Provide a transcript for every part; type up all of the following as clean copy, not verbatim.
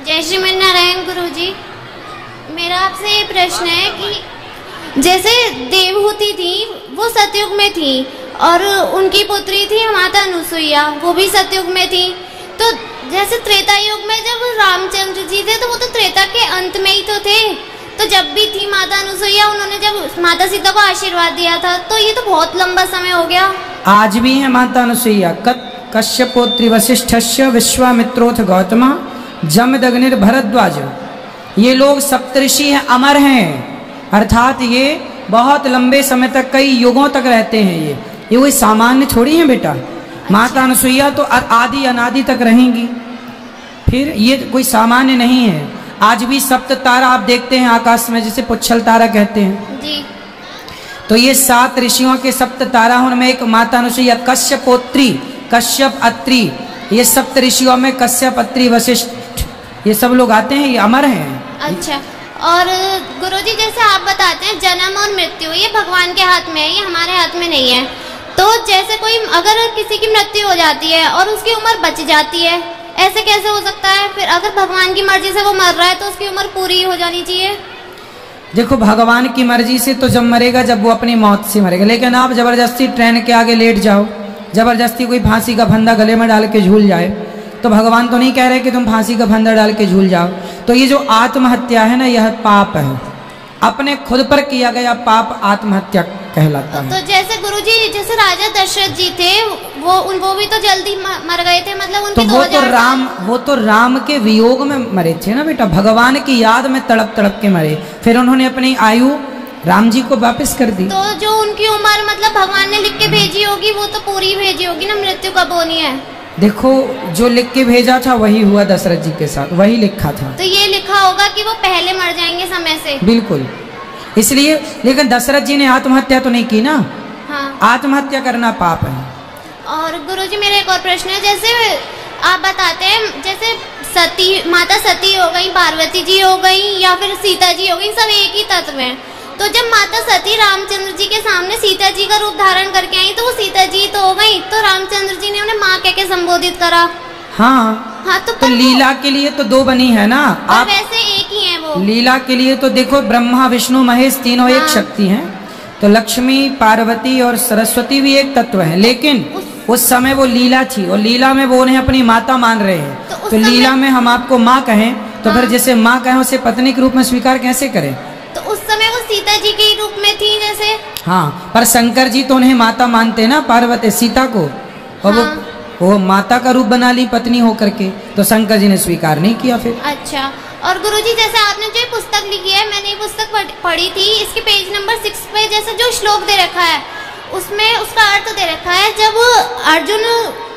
जय श्रीमन नारायण गुरुजी। मेरा आपसे ये प्रश्न है कि जैसे देवहूति थी वो सतयुग में थी और उनकी पुत्री थी माता अनुसुईया, वो भी सतयुग में थी। तो जैसे त्रेता युग में जब रामचंद्र जी थे तो वो तो त्रेता के अंत में ही तो थे, तो जब भी थी माता अनुसुईया उन्होंने जब माता सीता को आशीर्वाद दिया था, तो ये तो बहुत लंबा समय हो गया। आज भी है माता अनुसुईया। कश्यपोत्री वशिष्ठस्य विश्वामित्रोथ गौतमा जमदग्निर भरद्वाज। ये लोग सप्तऋषि हैं, अमर हैं, अर्थात ये बहुत लंबे समय तक, कई युगों तक रहते हैं। ये कोई सामान्य थोड़ी है बेटा। माता अनुसुईया तो आदि अनादि तक रहेंगी, फिर ये कोई सामान्य नहीं है। आज भी सप्त तारा आप देखते हैं आकाश में, जिसे पुच्छल तारा कहते हैं जी। तो ये 7 ऋषियों के सप्त तारा, उनमें एक माता अनुसुईया। कश्यपोत्री, कश्यप, अत्रि, ये सप्त ऋषियों में कश्यप, अत्रि, वशिष्ठ, ये सब लोग आते हैं, ये अमर हैं। अच्छा, और गुरुजी जैसे आप बताते हैं जन्म और मृत्यु ये भगवान के हाथ में है, ये हमारे हाथ में नहीं है। तो जैसे कोई अगर किसी की मृत्यु हो जाती है और उसकी उम्र बच जाती है, ऐसे कैसे हो सकता है? फिर अगर भगवान की मर्जी से वो मर रहा है तो उसकी उम्र पूरी हो जानी चाहिए। देखो, भगवान की मर्जी से तो जब मरेगा जब वो अपनी मौत से मरेगा, लेकिन आप जबरदस्ती ट्रेन के आगे लेट जाओ, जबरदस्ती कोई फांसी का फंदा गले में डाल के झूल जाए, तो भगवान तो नहीं कह रहे कि तुम फांसी का फंदा डाल के झूल जाओ। तो ये जो आत्महत्या है ना, यह पाप है, अपने खुद पर किया गया पाप आत्महत्या कहलाता है। तो जैसे गुरुजी, जैसे राजा दशरथ जी थे, वो भी तो जल्दी मर गए थे, मतलब उनकी तो वो तो राम के वियोग में मरे थे ना बेटा, भगवान की याद में तड़प तड़प के मरे, फिर उन्होंने अपनी आयु राम जी को वापस कर दी। तो जो उनकी उम्र मतलब भगवान ने लिख के भेजी होगी वो तो पूरी भेजी होगी ना, मृत्यु कब होनी है? देखो, जो लिख के भेजा था वही हुआ दशरथ जी के साथ, वही लिखा था। तो ये लिखा होगा कि वो पहले मर जाएंगे समय से। बिल्कुल, इसलिए। लेकिन दशरथ जी ने आत्महत्या तो नहीं की ना। हाँ। आत्महत्या करना पाप है। और गुरुजी मेरा एक और प्रश्न है, जैसे आप बताते हैं जैसे सती माता सती हो गई, पार्वती जी हो गई या फिर सीता जी हो गई, सब एक ही तत्व हैं। तो जब माता सती रामचंद्र जी के सामने सीता जी का रूप धारण करके आई तो वो सीता जी तो हो गई, तो रामचंद्र जी ने उन्हें माँ कह के संबोधित करा। हाँ, तो लीला के लिए तो 2 बनी है ना, आप वैसे एक ही है वो। लीला के लिए तो देखो, ब्रह्मा विष्णु महेश तीनों एक शक्ति हैं, तो लक्ष्मी पार्वती और सरस्वती भी एक तत्व है। लेकिन उस समय वो लीला थी और लीला में वो उन्हें अपनी माता मान रहे हैं, तो लीला में हम आपको माँ कहें तो फिर जैसे माँ कहें उसे पत्नी के रूप में स्वीकार कैसे करें? तो उस समय वो सीता जी के रूप में थी जैसे। हाँ, पर शंकर जी तो उन्हें माता मानते ना, पार्वती सीता को, और वो माता का रूप बना ली पत्नी होकर के, तो शंकर जी ने स्वीकार नहीं किया फिर। अच्छा, और गुरुजी जैसे आपने जो पुस्तक लिखी है, मैंने ये पुस्तक पढ़ी थी, इसके पेज नंबर 6 पे जैसे जो श्लोक दे रखा है उसमें उसका अर्थ दे रखा है। जब अर्जुन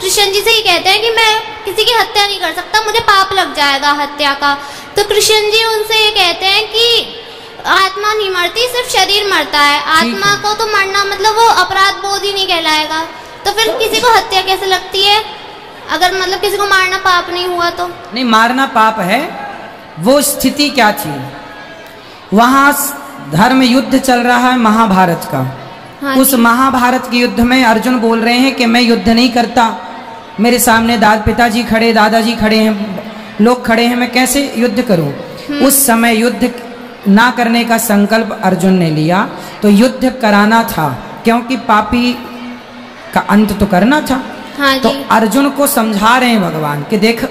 कृष्ण जी से ही कहते हैं कि मैं किसी की हत्या नहीं कर सकता, मुझे पाप लग जाएगा हत्या का, तो कृष्ण जी उनसे ये कहते हैं कि आत्मा नहीं मरती, सिर्फ शरीर मरता है। आत्मा को तो मरना मतलब वो अपराध बोध ही नहीं कहलाएगा, तो फिर किसी को हत्या कैसे लगती है? अगर मतलब किसी को मारना पाप नहीं हुआ तो? नहीं, मारना पाप है। वो स्थिति क्या थी, वहां धर्म युद्ध चल रहा है महाभारत का। हाँ, उस महाभारत के युद्ध में अर्जुन बोल रहे हैं कि मैं युद्ध नहीं करता, मेरे सामने पिताजी खड़े, दादाजी खड़े हैं, लोग खड़े हैं, मैं कैसे युद्ध करूं? उस समय युद्ध ना करने का संकल्प अर्जुन ने लिया, तो युद्ध कराना था, क्योंकि पापी का अंत तो करना था। हाँ, तो अर्जुन को समझा रहे हैं भगवान कि देख,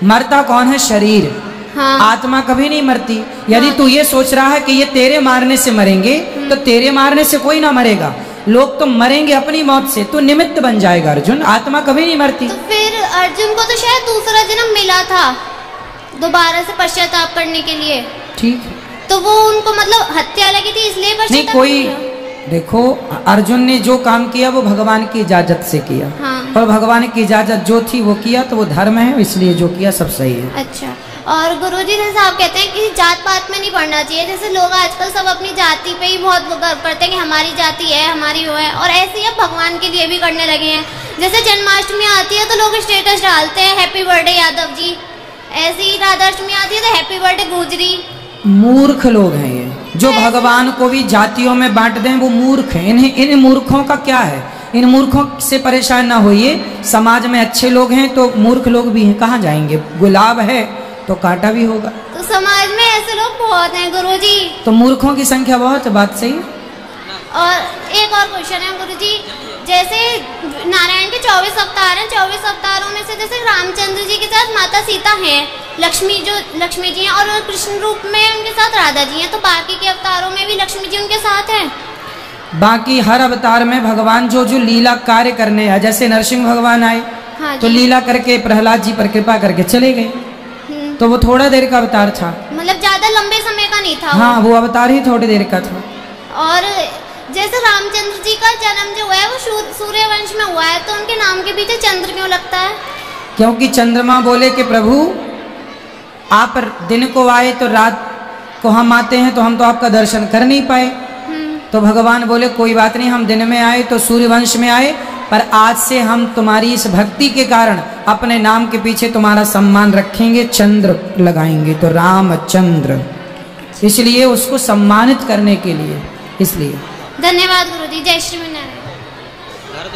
मरता कौन है? शरीर। हाँ। आत्मा कभी नहीं मरती। यदि तू ये सोच रहा है कि ये तेरे मारने से मरेंगे, तो तेरे मारने से कोई ना मरेगा, लोग तो मरेंगे अपनी मौत से, तो निमित्त बन जाएगा अर्जुन, आत्मा कभी नहीं मरती। तो फिर अर्जुन को तो शायद दूसरा जन्म मिला था दोबारा से पश्चाताप करने के लिए। ठीक, तो वो उनको मतलब हत्या लगी थी इसलिए नहीं कोई। देखो, अर्जुन ने जो काम किया वो भगवान की इजाजत से किया। हाँ। और भगवान की इजाजत जो थी वो किया, तो वो धर्म है, इसलिए जो किया सब सही है। अच्छा, और गुरुजी जैसे आप कहते हैं कि जात पात में नहीं पढ़ना चाहिए, जैसे लोग आजकल सब अपनी जाति पे ही बहुत गर्व करते हैं कि हमारी जाति है, हमारी वो है, और ऐसे ही अब भगवान के लिए भी करने लगे हैं। जैसे जन्माष्टमी आती है तो लोग स्टेटस डालते हैं हैप्पी बर्थडे यादव जी, ऐसे ही राधाष्टमी आती है तो हैप्पी बर्थडे गुजरी। मूर्ख लोग हैं ये, जो भगवान को भी जातियों में बांट दें, वो मूर्ख हैं। इन मूर्खों का क्या है? इन मूर्खों से परेशान ना होइए, समाज में अच्छे लोग हैं तो मूर्ख लोग भी हैं, कहाँ जाएंगे? गुलाब है तो कांटा भी होगा। तो समाज में ऐसे लोग बहुत हैं गुरुजी। तो मूर्खों की संख्या बहुत है, बात सही। और एक और क्वेश्चन है गुरुजी, जैसे नारायण के 24 अवतार हैं, 24 अवतारों में से जैसे रामचंद्र जी के साथ माता सीता हैं, लक्ष्मी जी हैं, और कृष्ण रूप में उनके साथ राधा जी हैं, तो बाकी के अवतारों में भी लक्ष्मी जी उनके साथ हैं? बाकी हर अवतार में भगवान जो जो लीला कार्य करने आए, जैसे नरसिंह भगवान आए, हाँ तो लीला करके प्रहलाद जी पर कृपा करके चले गए, तो वो थोड़ा देर का अवतार था, मतलब ज्यादा लंबे समय का नहीं था। हाँ, वो अवतार ही थोड़ी देर का था। और जैसे रामचंद्र जी का जन्म जो हुआ है वो सूर्यवंश में हुआ है, तो उनके नाम के पीछे चंद्र क्यों लगता है? क्योंकि चंद्रमा बोले कि प्रभु आप दिन को आए तो रात को हम आते हैं, तो हम तो आपका दर्शन कर नहीं पाए, तो भगवान बोले कोई बात नहीं, हम दिन में आए तो सूर्यवंश में आए, पर आज से हम तुम्हारी इस भक्ति के कारण अपने नाम के पीछे तुम्हारा सम्मान रखेंगे, चंद्र लगाएंगे, तो रामचंद्र, इसलिए उसको सम्मानित करने के लिए, इसलिए। धन्यवाद गुरुजी। जय श्री नारायण।